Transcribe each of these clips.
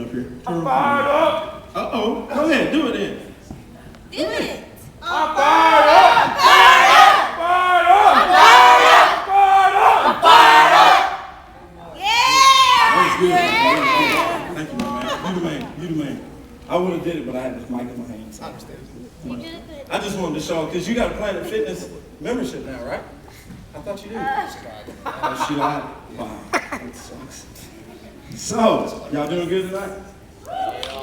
stand up here. I'm fired up. Uh-oh. Go ahead. Do it then. Do it. I'm fired up. I'm fired up. Fired up. I'm fired up. Fired up. I'm fired up. Yeah. That was good. Thank you, my man. You the man. You the man. I would have did it, but I had this mic in my hand. So. I understand. You did it good. I just wanted to show, because you got a Planet Fitness membership now, right? I thought you did. Oh, she lied. Wow. That sucks. So, y'all doing good tonight?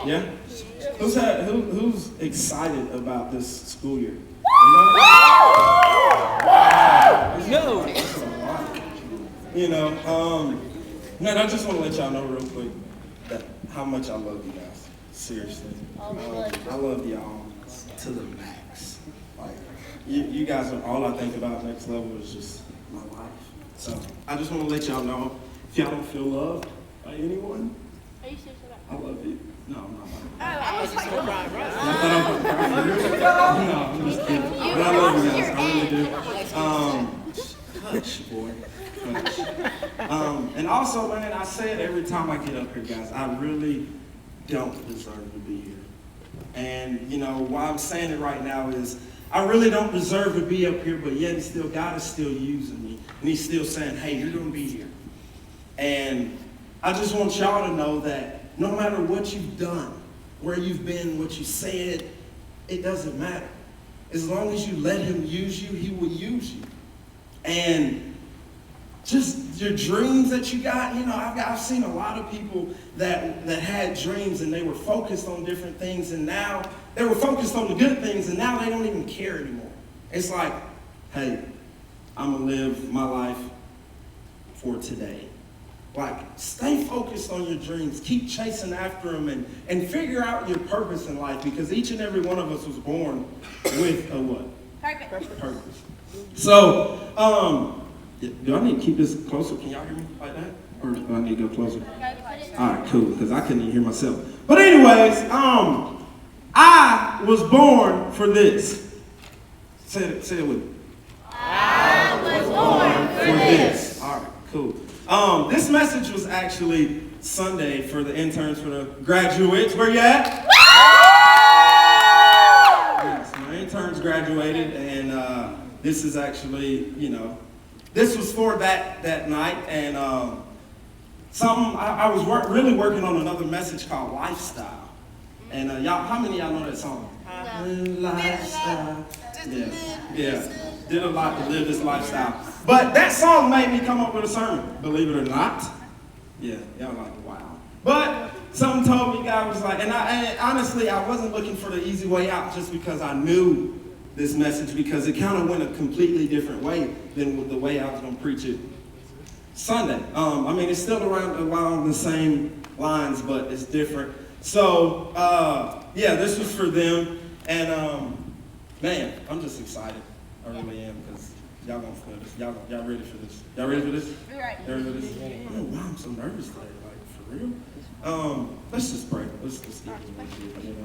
Yeah? Who's excited about this school year? No. You know, man, I just want to let y'all know real quick that how much I love you guys. Seriously. I love y'all to the max. Like, you guys are all I think about. Next level is just my life. So, I just want to let y'all know, if y'all don't feel loved by anyone, Are you serious about I love you. No, I'm not. I was like, No, I'm just kidding. But I love you guys. I really do. Hush, boy. Hush. And also, man, I say it every time I get up here, guys. I really don't deserve to be here. And, you know, why I'm saying it right now is I really don't deserve to be up here, but yet and still, God is still using me. And he's still saying, hey, you're going to be here. And I just want y'all to know that no matter what you've done, where you've been, what you said, it doesn't matter. As long as you let him use you, he will use you. And just your dreams that you got, you know, I've seen a lot of people that had dreams and they were focused on different things, and now they were focused on the good things, and now they don't even care anymore. It's like, hey, I'm going to live my life for today. Like, stay focused on your dreams. Keep chasing after them and figure out your purpose in life, because each and every one of us was born with a what? Purpose. So, do I need to keep this closer? Can y'all hear me like that? Or do I need to go closer? All right, cool, because I couldn't even hear myself. But anyways, I was born for this. Say it with me. I was born for this. All right, cool. This message was actually Sunday for the interns, for the graduates. Where you at? Yes, my interns graduated, and this is actually, you know, this was for that night, and I was really working on another message called Lifestyle. And y'all, how many of y'all know that song? Lifestyle. Yeah. Did a lot to live this lifestyle. But that song made me come up with a sermon, believe it or not. Yeah, y'all like, wow. But something told me, God was like, and honestly, I wasn't looking for the easy way out just because I knew this message, because it kind of went a completely different way than the way I was going to preach it Sunday. I mean, it's still along the same lines, but it's different. So, yeah, this was for them. And, man, I'm just excited. I really am, because y'all gonna feel this. Y'all ready for this? Y'all ready for this? Right. Y'all ready for this? Oh, wow, I'm so nervous today. Like, for real? Let's just pray. Let's get into it.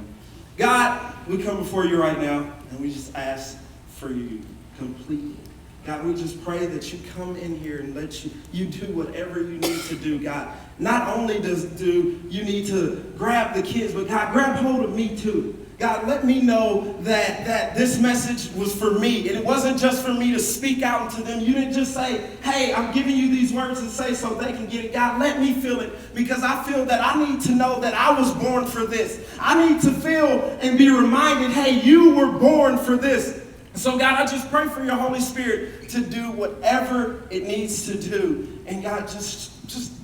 God, we come before you right now, and we just ask for you completely. God, we just pray that you come in here and let you do whatever you need to do, God. Not only do you need to grab the kids, but God, grab hold of me too. God, let me know that this message was for me. And it wasn't just for me to speak out to them. You didn't just say, hey, I'm giving you these words and say so they can get it. God, let me feel it, because I feel that I need to know that I was born for this. I need to feel and be reminded, hey, you were born for this. So, God, I just pray for your Holy Spirit to do whatever it needs to do. And, God, just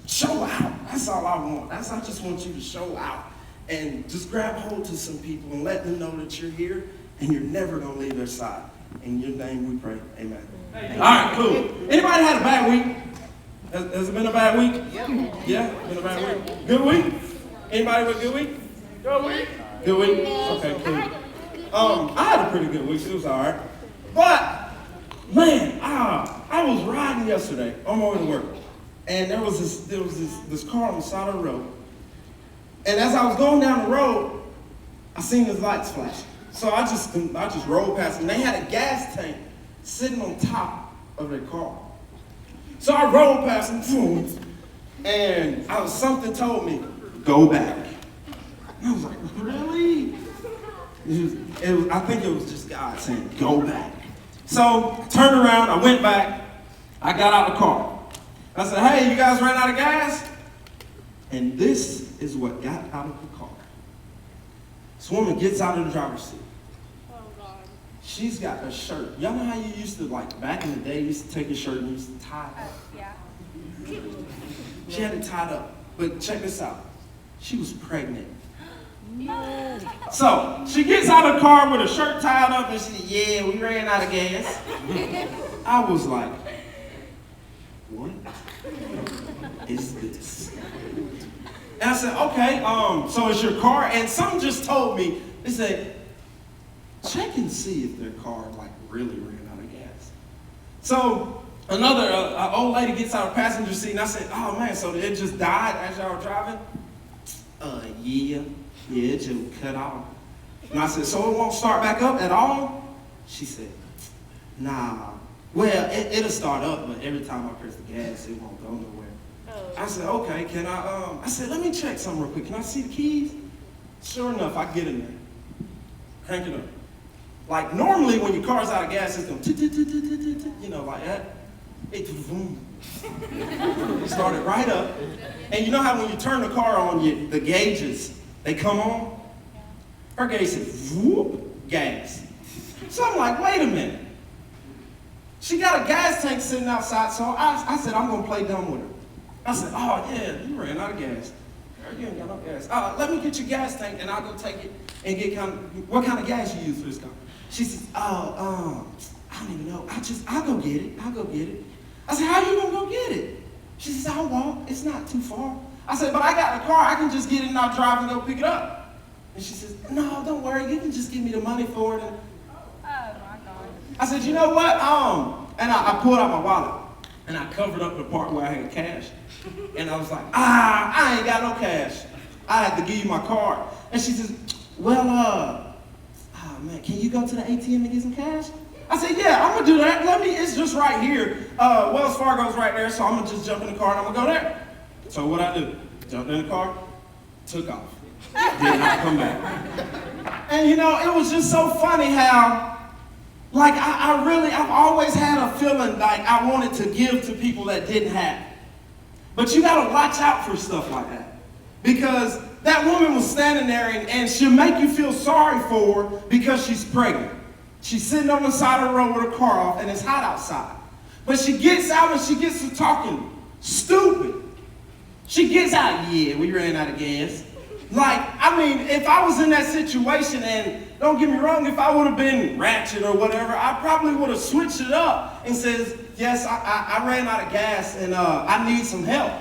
show out. That's all I want. I just want you to show out. And just grab hold to some people and let them know that you're here and you're never going to leave their side. In your name we pray. Amen. All right, cool. Anybody had a bad week? Has it been a bad week? Yeah? Been a bad week? Good week? Anybody with a good week? Good week. Good week? Okay, cool. I had a pretty good week. It was all right. But, man, I was riding yesterday on my way to work. And there was this car on the side of the road. And as I was going down the road, I seen his lights flashing. So I just rolled past them. They had a gas tank sitting on top of their car. So I rolled past them, and something told me, go back. And I was like, really? I think it was just God saying, go back. So I turned around, I went back, I got out of the car. I said, hey, you guys ran out of gas? And this is what got out of the car. This woman gets out of the driver's seat. Oh, God. She's got a shirt. Y'all know how you used to, like, back in the day, you used to take your shirt and you used to tie it up? Yeah. She had it tied up. But check this out. She was pregnant. So she gets out of the car with her shirt tied up and she said, yeah, we ran out of gas. I was like, what is this? And I said, okay, so it's your car? And some just told me, they said, check and see if their car like really ran out of gas. So another old lady gets out of the passenger seat and I said, oh man, so it just died as y'all were driving? Yeah, it just cut off. And I said, so it won't start back up at all? She said, nah. Well, it'll start up, but every time I press the gas, it won't go nowhere. Oh. I said, okay, can I said, let me check something real quick. Can I see the keys? Sure enough, I get in there. Crank it up. Like, normally when your car's out of gas, it's going, you know, like that. It started right up. And you know how when you turn the car on, the gauges, they come on? Her gauge said, whoop, gas. So I'm like, wait a minute. She got a gas tank sitting outside, so I said, I'm going to play dumb with her. I said, oh, yeah, you ran out of gas. Girl, you ain't got no gas. Let me get your gas tank, and I'll go take it and get what kind of gas you use for this car? She says, I don't even know. I'll go get it. I'll go get it. I said, how you going to go get it? She says, I'll walk. It's not too far. I said, but I got a car. I can just get it and I'll drive and go pick it up. And she says, no, don't worry. You can just give me the money for it. And Oh, my God. I said, you know what? And I pulled out my wallet and I covered up the part where I had cash. And I was like, I ain't got no cash. I had to give you my card. And she says, well, man, can you go to the ATM and get some cash? I said, yeah, I'm gonna do that. It's just right here. Wells Fargo's right there, so I'm gonna just jump in the car and I'm gonna go there. So what I do, jumped in the car, took off, did not come back. And you know, it was just so funny how, like I've always had a feeling like I wanted to give to people that didn't have. But you gotta watch out for stuff like that. Because that woman was standing there and she'll make you feel sorry for her because she's pregnant. She's sitting on the side of the road with her car off and it's hot outside. But she gets out and she gets to talking stupid. She gets out, yeah, we ran out of gas. Like, I mean, if I was in that situation, and don't get me wrong, if I would have been ratchet or whatever, I probably would have switched it up and says, yes, I ran out of gas and I need some help.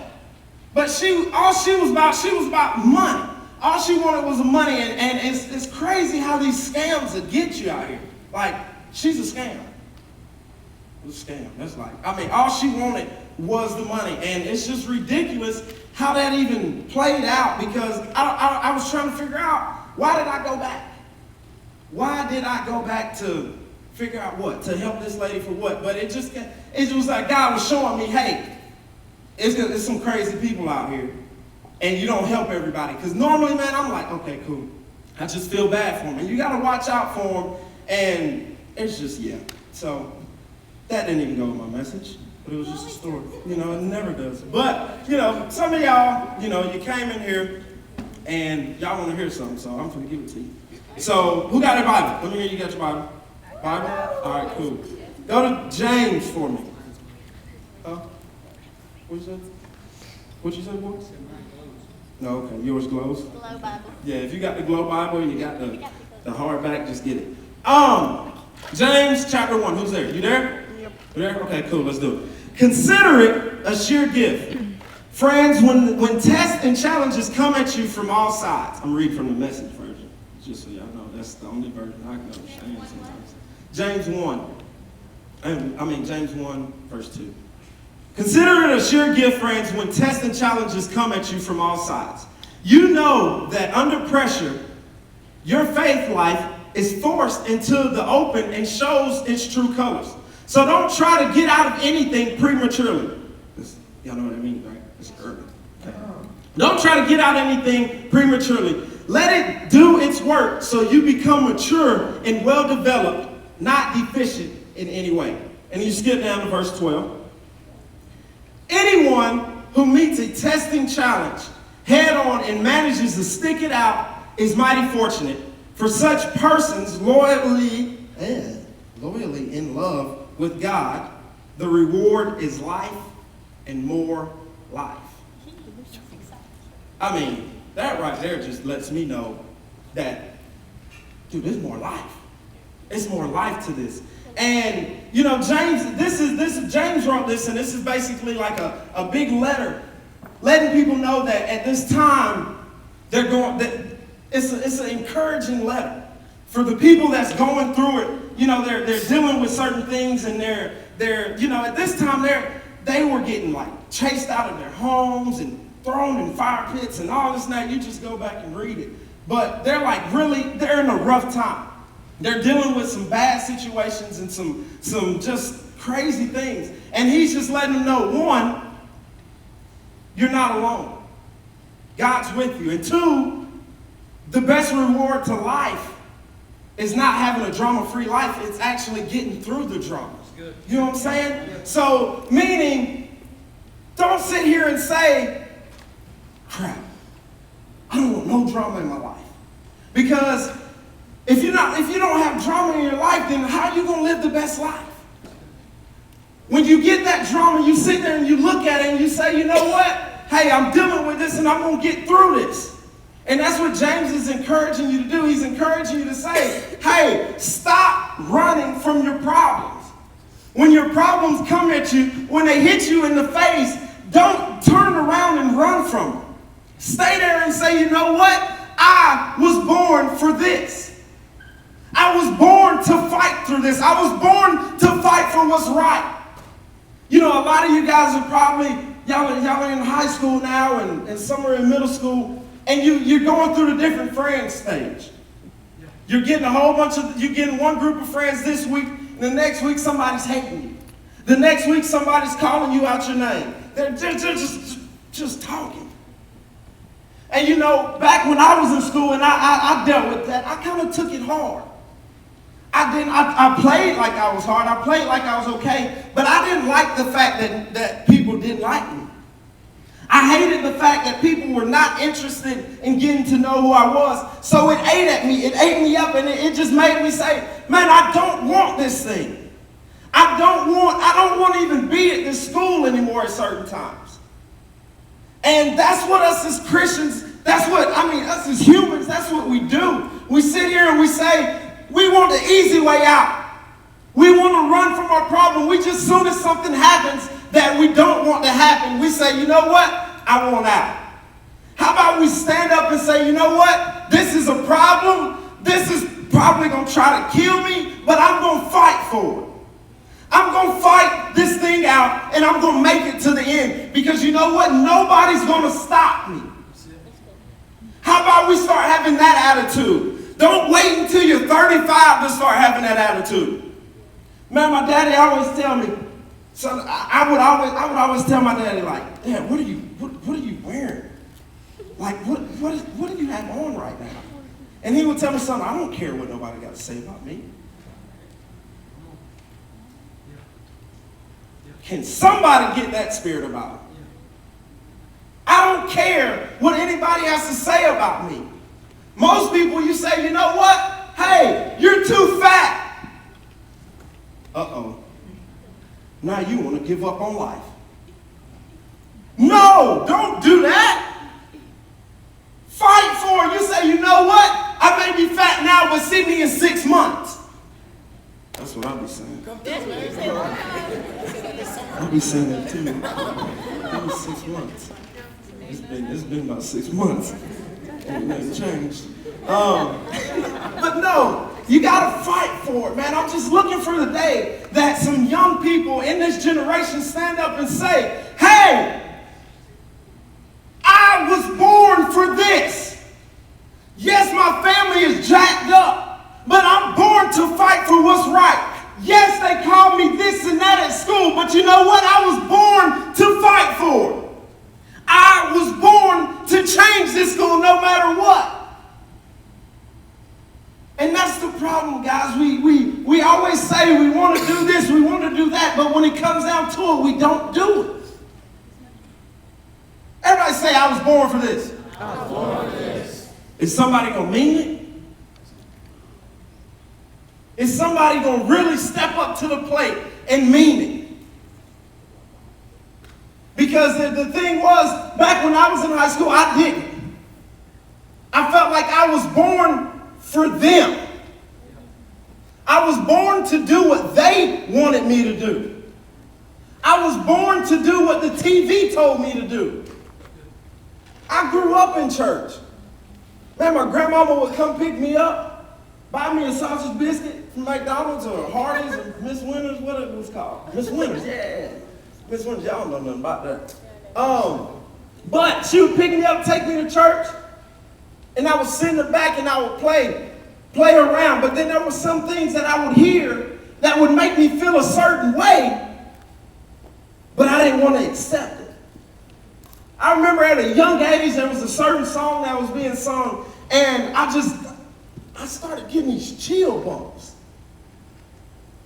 But all she was about money. All she wanted was money, and it's crazy how these scams that get you out here. Like, she's a scam. It's a scam. That's like, I mean, all she wanted was the money, and it's just ridiculous how that even played out, because I was trying to figure out, why did I go back? Why did I go back to figure out what? To help this lady for what? But it was like God was showing me, hey, it's some crazy people out here, and you don't help everybody. Because normally, man, I'm like, okay, cool. I just feel bad for them. And you got to watch out for them, and it's just, yeah. So that didn't even go with my message. But it was just a story. You know, it never does. But, you know, some of y'all, you know, you came in here and y'all want to hear something, so I'm going to give it to you. So, who got their Bible? Let me hear you got your Bible. Bible? All right, cool. Go to James for me. Huh? What you said? What you said, boy? No, okay. Yours glows? Glow Bible. Yeah, if you got the glow Bible, you got the hardback, just get it. James chapter 1. Who's there? You there? Yep. You there? Okay, cool. Let's do it. Consider it a sheer gift. Friends, when tests and challenges come at you from all sides. I'm reading from the Message version, just so y'all know. That's the only version I can understand sometimes. James 1. James 1, verse 2. Consider it a sheer gift, friends, when tests and challenges come at you from all sides. You know that under pressure, your faith life is forced into the open and shows its true colors. So don't try to get out of anything prematurely. Y'all know what I mean, right? It's early. Okay. Don't try to get out of anything prematurely. Let it do its work so you become mature and well-developed, not deficient in any way. And you skip down to verse 12. Anyone who meets a testing challenge head on and manages to stick it out is mighty fortunate. For such persons loyally in love with God, the reward is life and more life. I mean, that right there just lets me know that, dude, there's more life. It's more life to this. And, you know, James wrote this, and this is basically like a big letter letting people know that at this time, it's an encouraging letter for the people that's going through it. You know, they're dealing with certain things, and they're you know, at this time they were getting like chased out of their homes and thrown in fire pits and all this and that. You just go back and read it. But they're in a rough time. They're dealing with some bad situations and some just crazy things. And he's just letting them know, one, you're not alone. God's with you. And two, the best reward to life is not having a drama-free life. It's actually getting through the drama. You know what I'm saying? So, meaning, don't sit here and say, crap, I don't want no drama in my life. Because if you don't have drama in your life, then how are you going to live the best life? When you get that drama, you sit there and you look at it and you say, you know what? Hey, I'm dealing with this and I'm going to get through this. And that's what James is encouraging you to do. He's encouraging you to say, hey, stop running from your problems. When your problems come at you, when they hit you in the face, don't turn around and run from them. Stay there and say, you know what? I was born for this. I was born to fight through this. I was born to fight for what's right. You know, a lot of you guys are probably, y'all are in high school now and some are in middle school, and you're going through the different friend stage. You're getting you're getting one group of friends this week, and the next week somebody's hating you. The next week somebody's calling you out your name. They're just talking. And you know, back when I was in school and I dealt with that, I kind of took it hard. I played like I was hard. I played like I was okay, but I didn't like the fact that people didn't like me. I hated the fact that people were not interested in getting to know who I was. So it ate at me. It ate me up, and it just made me say, man, I don't want this thing. I don't want to even be at this school anymore at certain times. And that's what us as Christians, us as humans, that's what we do. We sit here and we say, we want the easy way out. We want to run from our problem. We just, soon as something happens that we don't want to happen, we say, you know what? I want out. How about we stand up and say, you know what? This is a problem. This is probably going to try to kill me, but I'm going to fight for it. I'm going to fight this thing out, and I'm going to make it to the end. Because you know what? Nobody's going to stop me. How about we start having that attitude? Don't wait until you're 35 to start having that attitude. Man, my daddy always tell me, son, I would always tell my daddy, like, Dad, what are you wearing? Like, what do you have on right now? And he would tell me, son, I don't care what nobody got to say about me. Can somebody get that spirit about it? I don't care what anybody has to say about me. Most people, you say, you know what? Hey, you're too fat. Uh-oh. Now you want to give up on life. No, don't do that. Fight for it. You say, you know what? I may be fat now, but see me in 6 months. That's what I'll be saying. I'll be saying that too. Maybe 6 months. It's been about 6 months. Nothing's changed. But no, you gotta fight for it, man. I'm just looking for the day that some young people in this generation stand up and say, hey, I was born for this. Yes, my family is jacked up, but I'm born to fight for what's right. Yes, they call me this and that at school, but you know what? I was born to fight for it. I was born to change this school no matter what. but when it comes down to it, we don't do it. Everybody say, I was born for this. I was born for this. Is somebody going to mean it? Is somebody going to really step up to the plate and mean it? Because the thing was, back when I was in high school, I didn't. I felt like I was born for them. I was born to do what they wanted me to do. I was born to do what the TV told me to do. I grew up in church. Man, my grandmama would come pick me up, buy me a sausage biscuit from McDonald's or Hardee's or Miss Winters, what it was called. Miss Winters, yeah. Miss Winters, y'all don't know nothing about that. But she would pick me up, take me to church, and I would sit in the back and I would play around. But then there were some things that I would hear that would make me feel a certain way, but I didn't want to accept it. I remember at a young age, there was a certain song that was being sung, and I started getting these chill bumps.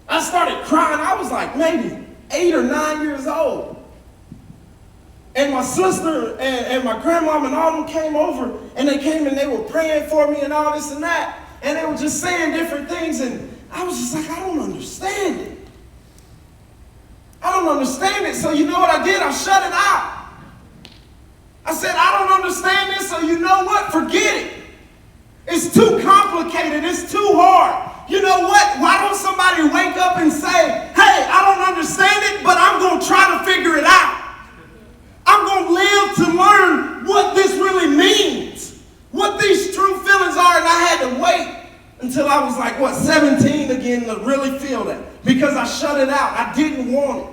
I started crying. I was like maybe 8 or 9 years old. And my sister and my grandmom and all them came over, and they came and they were praying for me and all this and that, and they were just saying different things, and I was just like, I don't understand it. I don't understand it. So you know what I did? I shut it out. I said, I don't understand this, so you know what? Forget it. It's too complicated. It's too hard. You know what? Why don't somebody wake up and say, hey, I don't understand it, but I'm going to try to figure it out. I'm going to live to learn what this really means, what these true feelings are, and I had to wait until I was like, 17 again to really feel that, because I shut it out. I didn't want it.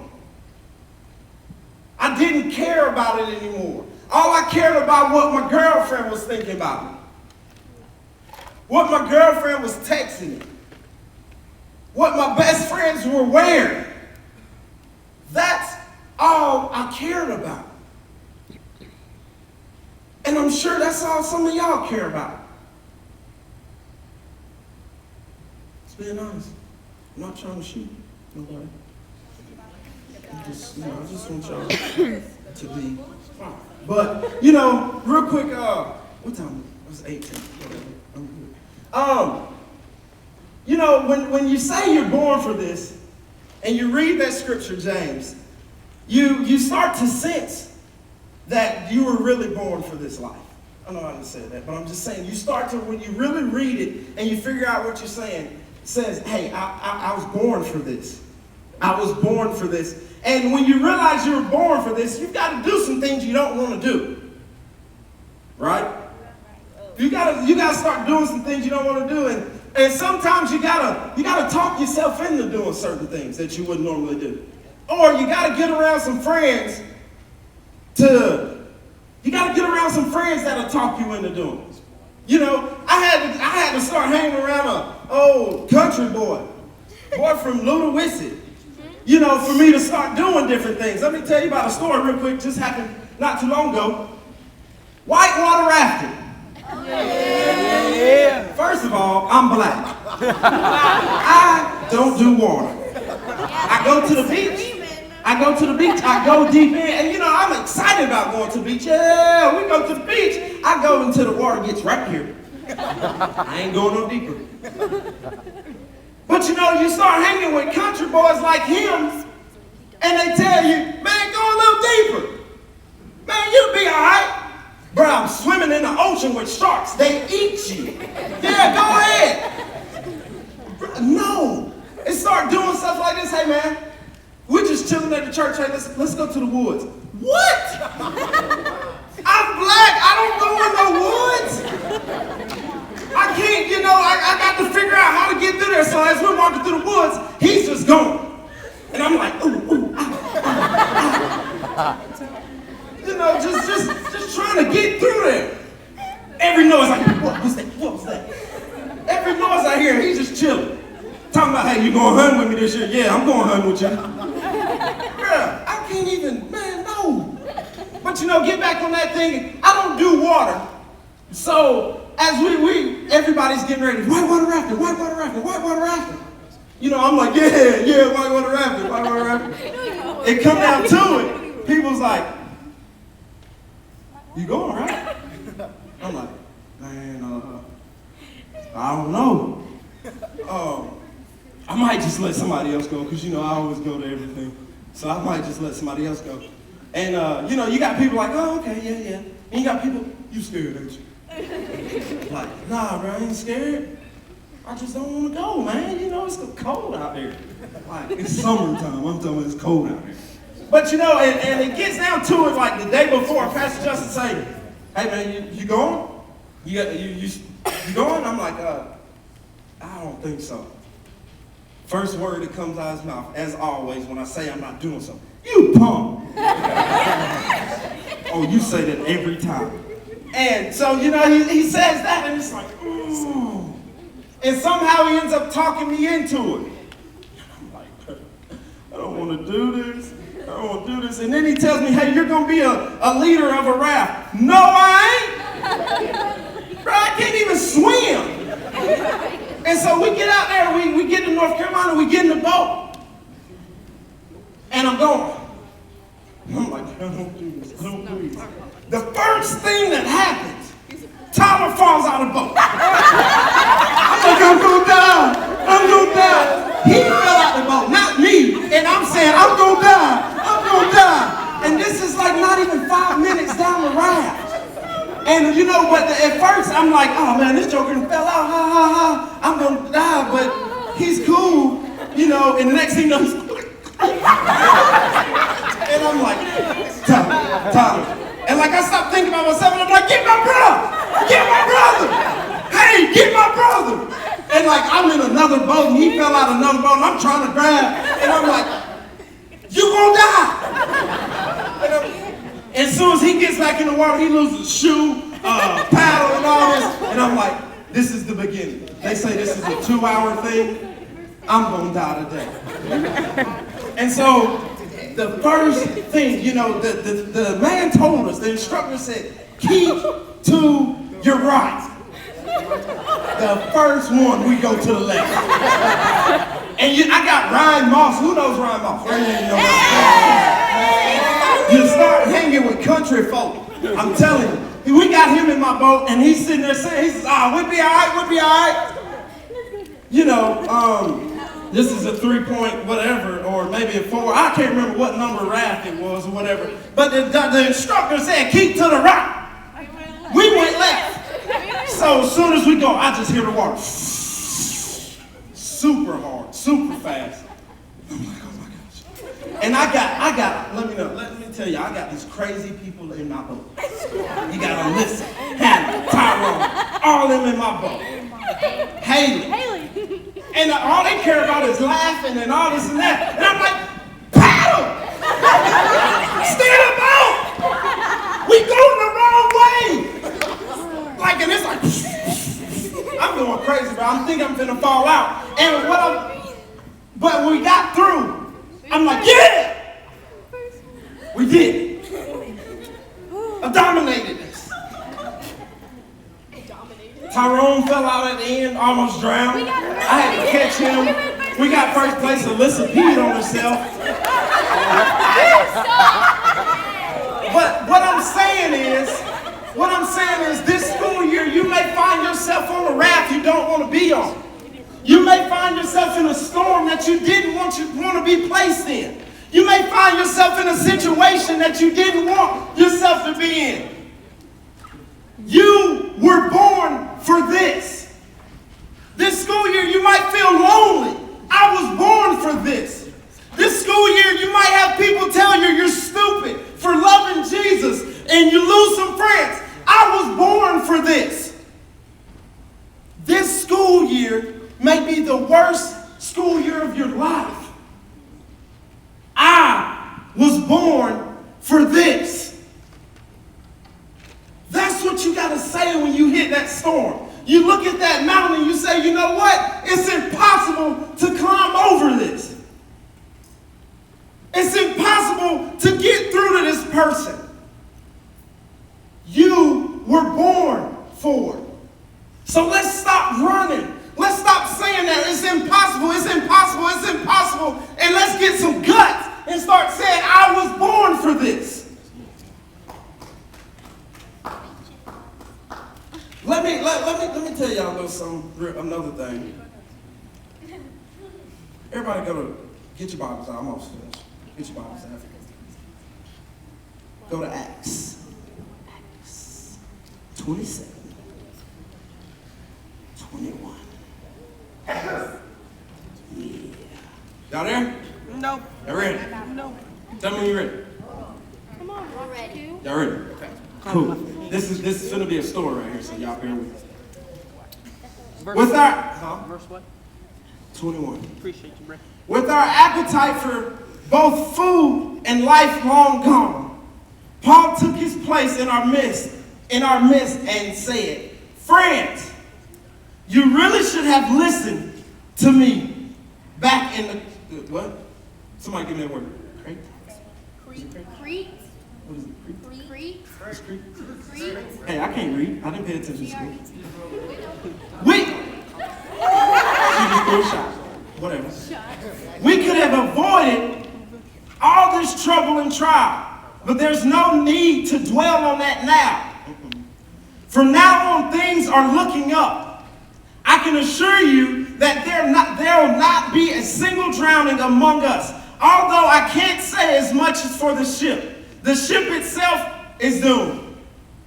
I didn't care about it anymore. All I cared about what my girlfriend was thinking about me, what my girlfriend was texting me, what my best friends were wearing. That's all I cared about. And I'm sure that's all some of y'all care about. Just being honest. I'm not trying to shoot nobody. I just want y'all to be fine. But, real quick, what time? It was 18. Whatever. I'm good. When you say you're born for this, and you read that scripture, James, you start to sense that you were really born for this life. I know I didn't say that, but I'm just saying, you start to, when you really read it, and you figure out what you're saying, it says, hey, I was born for this. I was born for this. And when you realize you were born for this, you've got to do some things you don't want to do. Right? You gotta start doing some things you don't want to do. And sometimes you gotta talk yourself into doing certain things that you wouldn't normally do. Or you gotta get around some friends that'll talk you into doing it. I had to start hanging around an old country boy from Ludowici. For me to start doing different things. Let me tell you about a story real quick. Just happened not too long ago. Whitewater rafting. Yeah. First of all, I'm black. I don't do water. I go to the beach. I go deep in. And I'm excited about going to the beach. Yeah, we go to the beach. I go until the water gets right here. I ain't going no deeper. But you start hanging with country boys like him, and they tell you, man, go a little deeper. Man, you'll be all right. Bro, I'm swimming in the ocean with sharks. They eat you. Yeah, go ahead. Bro, no. And start doing stuff like this. Hey, man, we're just chilling at the church. Hey, let's go to the woods. What? I'm black. I don't go in the woods. I can't, I got to figure out how to get through there. So as we're walking through the woods, he's just going. And I'm like, ooh, just trying to get through there. Every noise I hear, what was that? Every noise I hear, he's just chilling. Talking about, hey, you going hunting with me this year? Yeah, I'm going hunting with you. Bruh, I can't even, man, no. But get back on that thing. I don't do water. So as everybody's getting ready, whitewater rafting. I'm like, yeah, whitewater rafting. it come down to it, people's like, you going, right? I'm like, man, I don't know. I might just let somebody else go, because, you know, I always go to everything. So I might just let somebody else go. And, you know, you got people like, oh, okay, yeah. And you got people, you scared, ain't you? Like, nah, bro, I ain't scared. I just don't want to go, man. You know, it's cold out there. Like, it's summertime. I'm talking about it's cold out here. But, you know, and it gets down to it, like, the day before, Pastor Justin say, hey, man, you going? You going? I'm like, I don't think so. First word that comes out of his mouth, as always, when I say I'm not doing something, you punk. Oh, you say that every time. And so, you know, he says that, and it's like, ooh. And somehow he ends up talking me into it. I'm like, I don't want to do this. I don't want to do this. And then he tells me, hey, you're going to be a leader of a raft. No, I ain't. Bro, I can't even swim. And so we get out there, we get to North Carolina, we get in the boat. And I'm going. I'm like, I don't do this. I don't do this. The first thing that happens, Tyler falls out of the boat. I'm like, I'm going to die. I'm going to die. He fell out the boat, not me. And I'm saying, I'm going to die. I'm going to die. And this is like not even 5 minutes down the raft. And you know what, at first I'm like, oh man, this joker fell out, ha ha ha, I'm going to die, but he's cool, you know, and the next thing you know, he's and I'm like, Tyler. And like I stopped thinking about myself, and I'm like, get my brother! Get my brother! Hey, get my brother! And like, I'm in another boat, and he fell out of another boat, and I'm trying to grab, and I'm like, you gonna die! And as soon as he gets back in the water, he loses a shoe, paddle, and all this, and I'm like, this is the beginning. They say this is a 2-hour thing. I'm gonna die today. And so, the first thing, you know, the man told us, the instructor said, keep to your right. The first one, we go to the left. And I got Ryan Moss. Who knows Ryan Moss? You start hanging with country folk. I'm telling you. We got him in my boat, and he's sitting there saying, he says, we'll be all right, we'll be all right. You know, this is a 3-point whatever, or maybe a 4. I can't remember what number raft it was or whatever. But the instructor said, keep to the right. We went left. So as soon as we go, I just hear the water. Super hard, super fast. I'm like, oh my gosh. And I got, let me tell you, I got these crazy people in my boat. You got Alyssa, Hannah, Tyrone, all of them in my boat. Haley. And all they care about is laughing and all this and that. And I'm like, paddle! Stay in the boat! We going the wrong way! Like, and it's like, I'm going crazy, bro. I'm thinking I'm finna fall out. And but when we got through, I'm like, yeah! We did it. I dominated this. Tyrone fell out at the end, almost drowned. I had to catch him. We got first place. Alyssa peed on herself. But what I'm saying is this school year, you may find yourself on a raft you don't want to be on. You may find yourself in a storm that you didn't want to be placed in. You may find yourself in a situation that you didn't want yourself to be in. You were born for this. This school year, you might feel lonely. I was born for this. This school year, you might have people tell you you're stupid for loving Jesus and you lose some friends. I was born for this. This school year may be the worst school year of your life. I was born for this. That's what you got to say when you hit that storm. You look at that mountain and you say, you know what? It's impossible to climb over this. It's impossible to get through to this person. You were born for it. So let's stop running. Let's stop saying that it's impossible, it's impossible, it's impossible. And let's get some guts and start saying, another thing. Everybody get your Bibles out. I'm almost finished. Get your Bibles out. Go to Acts 27, 21. Yeah. Y'all there? Nope. Y'all ready? Nope. Tell me when you're ready. Come on, we're ready. Y'all ready? Okay. Cool. This is gonna be a story right here, so y'all bear with us. With our Verse what? 21. Appreciate you, bro. With our appetite for both food and life long gone, Paul took his place in our midst and said, "Friends, you really should have listened to me back in the what? Somebody give me that word. Crete? Crete. What is it? Crete. It's Crete? Crete. Hey, I can't read. I didn't pay attention to school. She just threw a shot. Whatever. We could have avoided all this trouble and trial, but there's no need to dwell on that now. From now on, things are looking up. I can assure you that there will not be a single drowning among us, although I can't say as much as for the ship. The ship itself is doomed.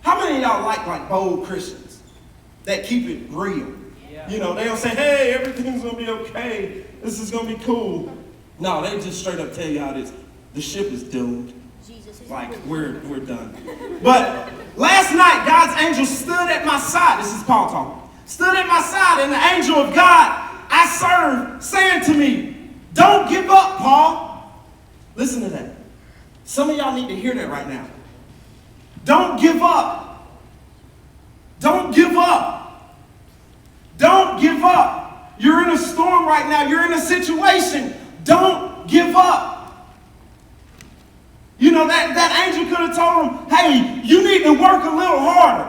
How many of y'all like bold Christians that keep it real? You know, they don't say, hey, everything's going to be okay. This is going to be cool. No, they just straight up tell you how it is. The ship is doomed. Like, we're done. But last night, God's angel stood at my side. This is Paul talking. Stood at my side, and the angel of God I serve saying to me, don't give up, Paul. Listen to that. Some of y'all need to hear that right now. Don't give up. Don't give up. Don't give up. You're in a storm right now. You're in a situation. Don't give up. You know, that angel could have told him, hey, you need to work a little harder.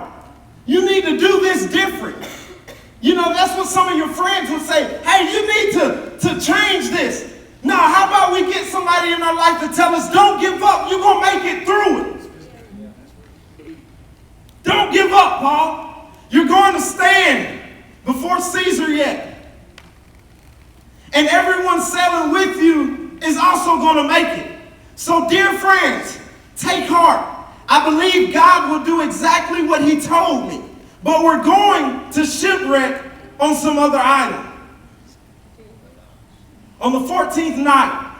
You need to do this different. You know, that's what some of your friends would say. Hey, you need to change this. Now, how about we get somebody in our life to tell us, don't give up. You're going to make it through it. Don't give up, Paul. You're going to stand before Caesar yet. And everyone sailing with you is also going to make it. So, dear friends, take heart. I believe God will do exactly what he told me. But we're going to shipwreck on some other island. On the 14th night,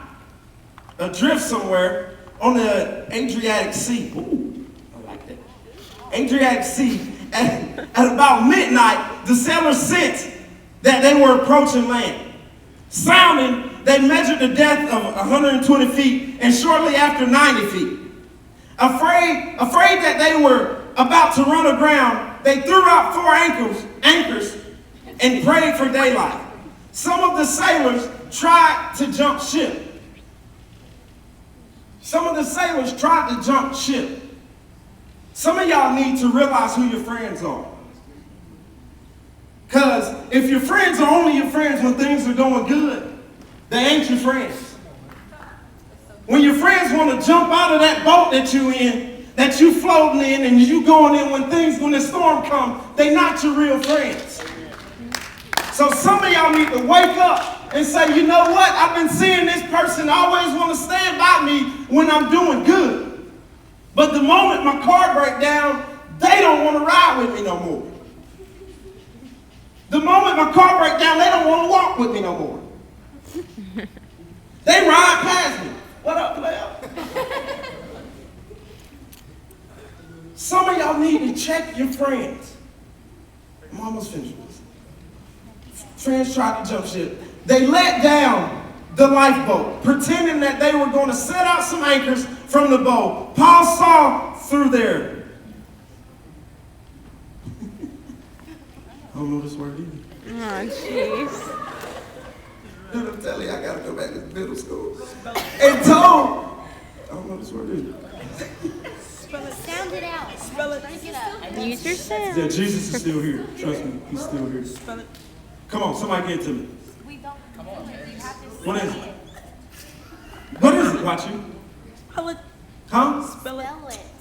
adrift somewhere on the Adriatic Sea. Ooh, I like that. Adriatic Sea. At about midnight, the sailors sensed that they were approaching land. Sounding, they measured the depth of 120 feet and shortly after 90 feet. Afraid that they were about to run aground, they threw out 4 anchors and prayed for daylight. Some of the sailors tried to jump ship. Some of y'all need to realize who your friends are. Because if your friends are only your friends when things are going good, they ain't your friends. When your friends want to jump out of that boat that you in, that you floating in, and you going in when the storm comes, they not your real friends. So some of y'all need to wake up and say, you know what? I've been seeing this person always want to stand by me when I'm doing good. But the moment my car breaks down, they don't want to ride with me no more. The moment my car breaks down, they don't want to walk with me no more. They ride past me. What up, player? Some of y'all need to check your friends. I'm almost finished with this. Friends tried to jump ship. They let down the lifeboat, pretending that they were going to set out some anchors from the boat. Paul saw through there. I don't know this word either. Oh, jeez. Dude, I'm telling you, I got to go back to middle school. And told, I don't know this word either. Sound it out. Spell it. Use your sound. Yeah, Jesus is still here. Trust me, he's still here. Spell it. Come on, somebody get it to me. We don't do it. You have to What is it? What is it? Watch you. Spell it. Huh? Spell it.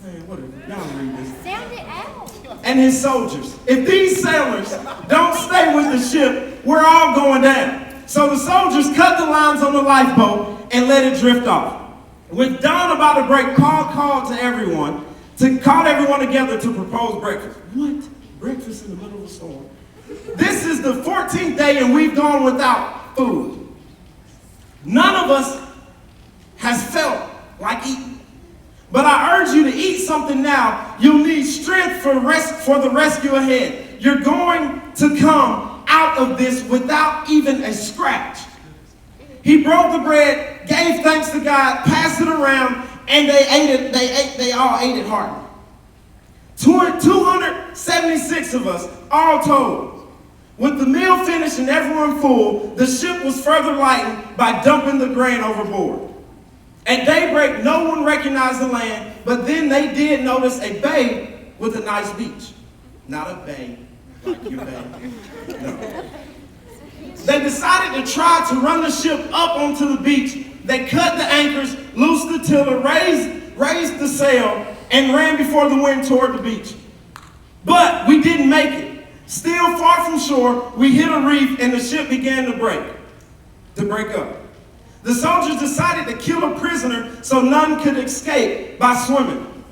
Man, whatever. Y'all read this. Sound it out. And his soldiers. If these sailors don't stay with the ship, we're all going down. So the soldiers cut the lines on the lifeboat and let it drift off. With dawn about to break, Paul called to everyone together to propose breakfast. What? Breakfast in the middle of a storm? This is the 14th day and we've gone without food. None of us has felt like eating. But I urge you to eat something now. You'll need strength for the rescue ahead. You're going to come out of this without even a scratch. He broke the bread, gave thanks to God, passed it around, and they all ate it heartily. 276 of us, all told. With the meal finished and everyone full, the ship was further lightened by dumping the grain overboard. At daybreak, no one recognized the land, but then they did notice a bay with a nice beach. Not a bay, like your bay. No. They decided to try to run the ship up onto the beach. They cut the anchors, loosed the tiller, raised the sail, and ran before the wind toward the beach. But we didn't make it. Still far from shore, we hit a reef and the ship began to break up. The soldiers decided to kill a prisoner so none could escape by swimming.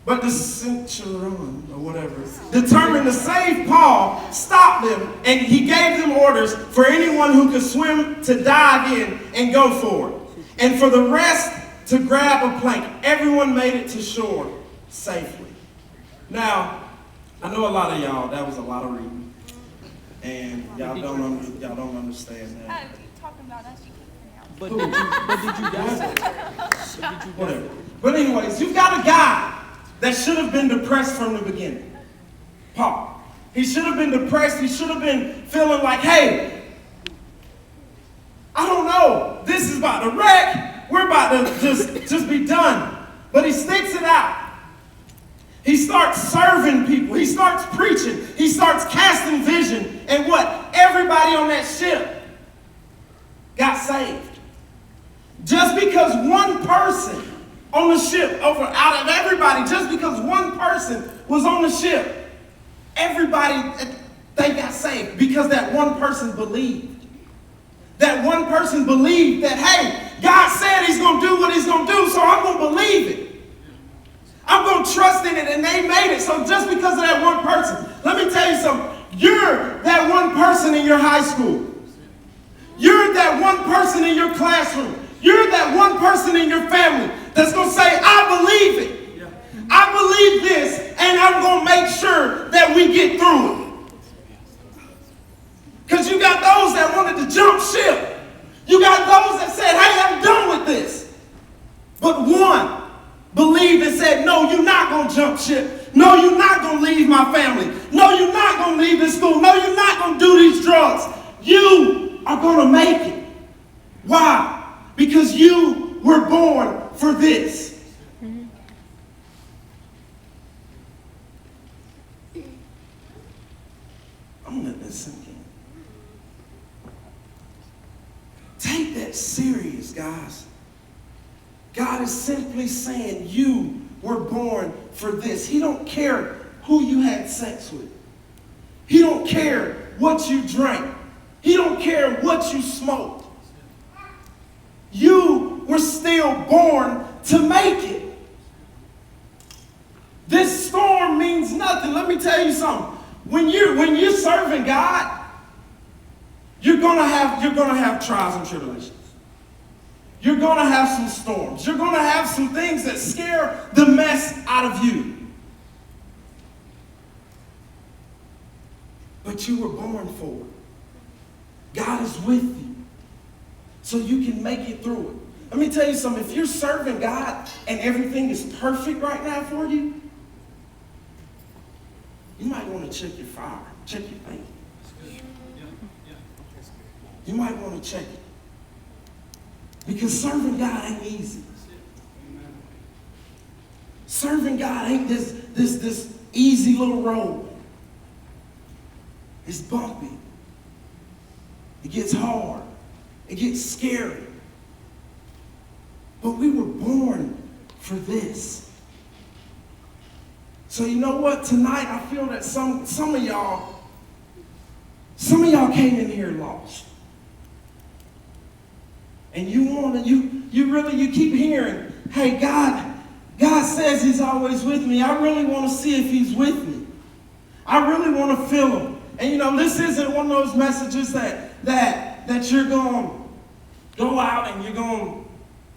But the centurion, or whatever, determined to save Paul, stopped them, and he gave them orders for anyone who could swim to dive in and go for it. And for the rest to grab a plank. Everyone made it to shore safely. Now, I know a lot of y'all, that was a lot of reading. And y'all don't understand that. Talking about us, you can't out. But did you die? Whatever. But anyways, you've got a guy that should have been depressed from the beginning. Paul. He should have been depressed. He should have been feeling like, hey, I don't know. This is about to wreck. We're about to just be done. But he sticks it out. He starts serving people. He starts preaching. He starts casting vision. And what? Everybody on that ship got saved. Just because one person on the ship, out of everybody, just because one person was on the ship, everybody, they got saved because that one person believed. That one person believed that, hey, God said he's going to do what he's going to do, so I'm going to believe it. I'm going to trust in it, and they made it. So just because of that one person, let me tell you something. You're that one person in your high school. You're that one person in your classroom. You're that one person in your family that's going to say, I believe it. Yeah. I believe this, and I'm going to make sure that we get through it. Because you got those that wanted to jump ship. You got those that said, hey, I'm done with this. But one believed and said, no, you're not going to jump ship. No, you're not going to leave my family. No, you're not going to leave this school. No, you're not going to do these drugs. You are going to make it. Why? Because you were born for this. I'm going to let that sink in. Take that serious, guys. God is simply saying you were born for this. He don't care who you had sex with. He don't care what you drank. He don't care what you smoked. You were still born to make it. This storm means nothing. Let me tell you something. When you're serving God, you're gonna have trials and tribulations. You're going to have some storms. You're going to have some things that scare the mess out of you. But you were born for it. God is with you so you can make it through it. Let me tell you something. If you're serving God and everything is perfect right now for you, you might want to check your fire, check your faith. You might want to check it. Because serving God ain't easy. Serving God ain't this easy little road. It's bumpy. It gets hard. It gets scary. But we were born for this. So you know what? Tonight I feel that some of y'all came in here lost. And you keep hearing, hey, God says he's always with me. I really want to see if he's with me. I really want to feel him. And this isn't one of those messages that you're going to go out and you're going to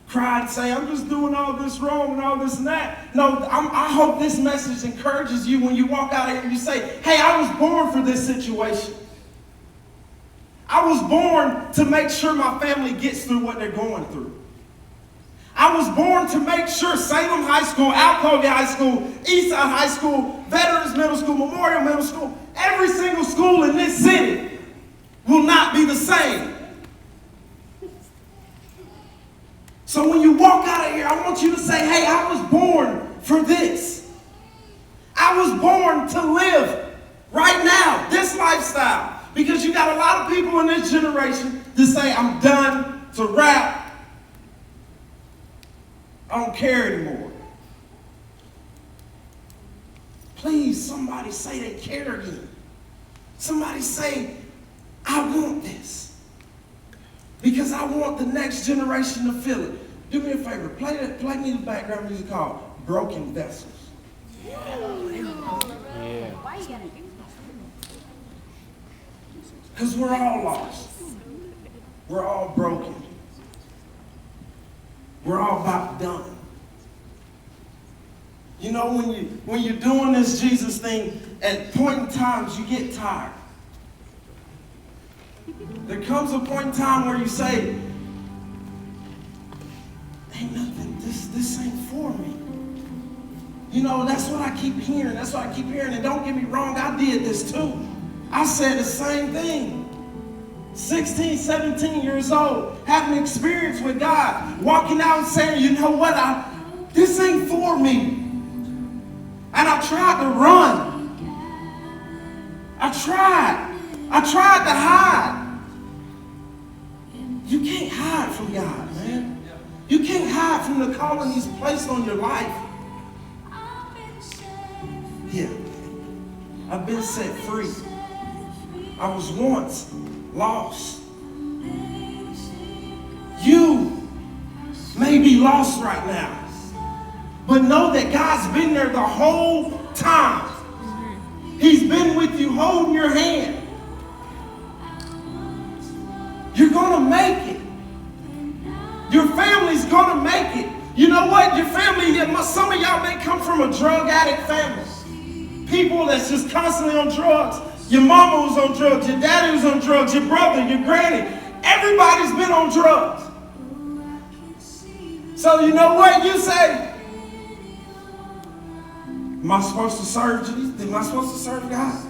cry and say, I'm just doing all this wrong and all this and that. No, I hope this message encourages you when you walk out here and you say, hey, I was born for this situation. I was born to make sure my family gets through what they're going through. I was born to make sure Salem High School, Alcovey High School, Eastside High School, Veterans Middle School, Memorial Middle School, every single school in this city will not be the same. So when you walk out of here, I want you to say, hey, I was born for this. I was born to live right now, this lifestyle. Because you got a lot of people in this generation that say, I'm done to rap. I don't care anymore. Please, somebody say they care again. Somebody say, I want this. Because I want the next generation to feel it. Do me a favor, play me the background music called Broken Vessels. Why you gotta do Because we're all lost. We're all broken. We're all about done. When you're doing this Jesus thing, at point in times you get tired. There comes a point in time where you say, ain't nothing, this ain't for me. That's what I keep hearing. And don't get me wrong, I did this too. I said the same thing. 16, 17 years old, having experience with God, walking out and saying, you know what, this ain't for me. And I tried to run. I tried to hide. You can't hide from God, man. You can't hide from the calling he's placed on your life. Yeah, I've been set free. I was once lost. You may be lost right now, but know that God's been there the whole time. He's been with you, holding your hand. You're going to make it. Your family's going to make it. You know what? Your family, some of y'all may come from a drug addict family. People that's just constantly on drugs. Your mama was on drugs, your daddy was on drugs, your brother, your granny. Everybody's been on drugs. So you know what you say? Am I supposed to serve Jesus? Am I supposed to serve God?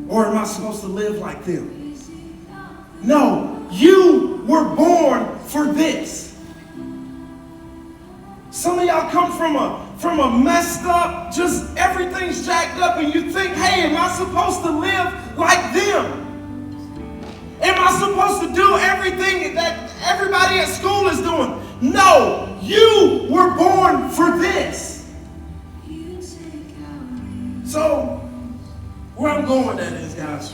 Or am I supposed to live like them? No, you were born for this. Some of y'all come from a messed up, just everything's jacked up, and you think, hey, am I supposed to live like them? Am I supposed to do everything that everybody at school is doing? No, you were born for this. So, where I'm going at is, guys,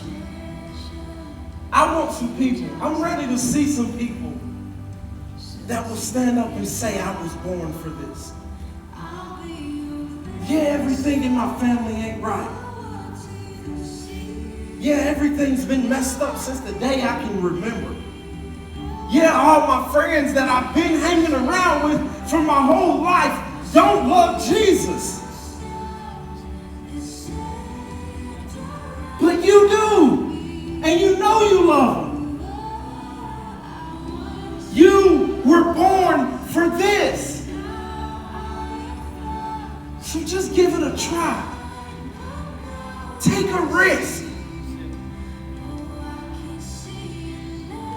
I want some people, I'm ready to see some people that will stand up and say, I was born for this. Yeah, everything in my family ain't right. Yeah, everything's been messed up since the day I can remember. Yeah, all my friends that I've been hanging around with for my whole life don't love Jesus. But you do, and you know you love him. You were born for this. So just give it a try. Take a risk.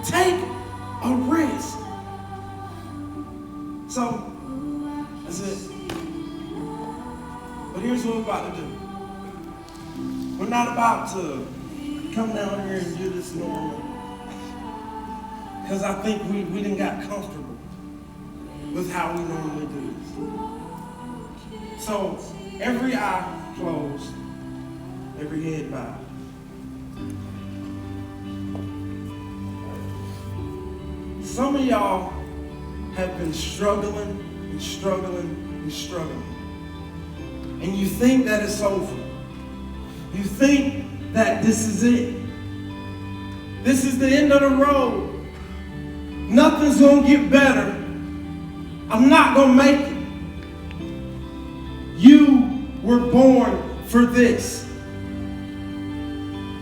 Take a risk. So, that's it. But here's what we're about to do. We're not about to come down here and do this normal. Because I think we done got comfortable. with how we normally do this. So every eye closed, every head bowed. Some of y'all have been struggling and struggling and struggling. And you think that it's over. You think that this is it. This is the end of the road. Nothing's going to get better. I'm not going to make it. You were born for this.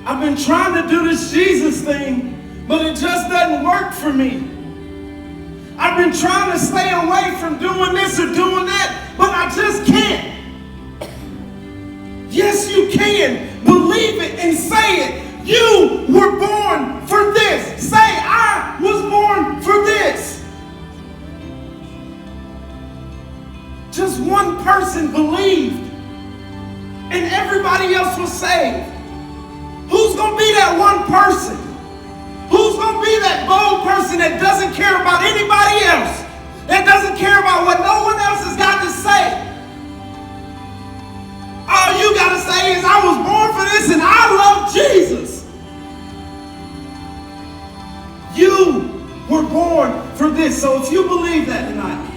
I've been trying to do this Jesus thing, but it just doesn't work for me. I've been trying to stay away from doing this or doing that, but I just can't. Yes, you can. Believe it and say it. You were born for this. Say, I was born for this. Just one person believed, and everybody else was saved. Who's going to be that one person? Who's going to be that bold person that doesn't care about anybody else? That doesn't care about what no one else has got to say? All you got to say is, I was born for this and I love Jesus. You were born for this. So if you believe that tonight,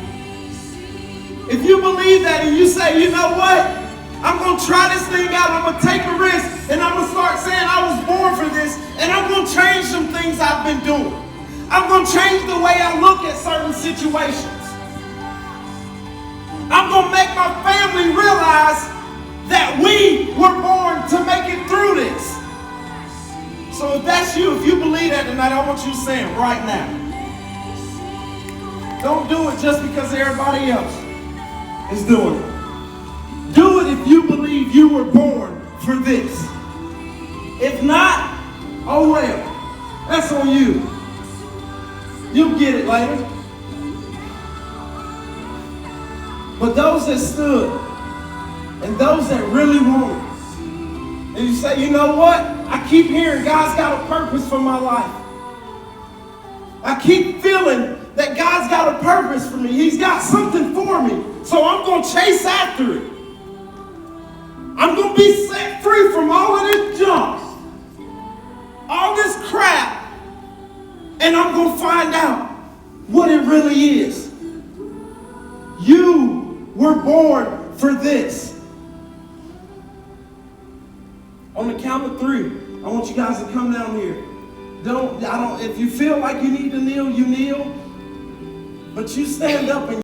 if you believe that and you say, you know what? I'm going to try this thing out. I'm going to take a risk and I'm going to start saying I was born for this, and I'm going to change some things I've been doing. I'm going to change the way I look at certain situations. I'm going to make my family realize that we were born to make it through this. So if that's you, if you believe that tonight, I want you to say it right now. Don't do it just because everybody else is doing it. Do it if you believe you were born for this. If not, oh well, that's on you. You'll get it later. But those that stood, and those that really want it, and you say, you know what? I keep hearing God's got a purpose for my life. I keep feeling that God's got a purpose for me. He's got something for me. So I'm going to chase after it. I'm going to be set free from all of this junk, all this crap, and I'm going to find out what it really is. You were born for this. On the count of 3, I want you guys to come down here. If you feel like you need to kneel, you kneel. But you stand up and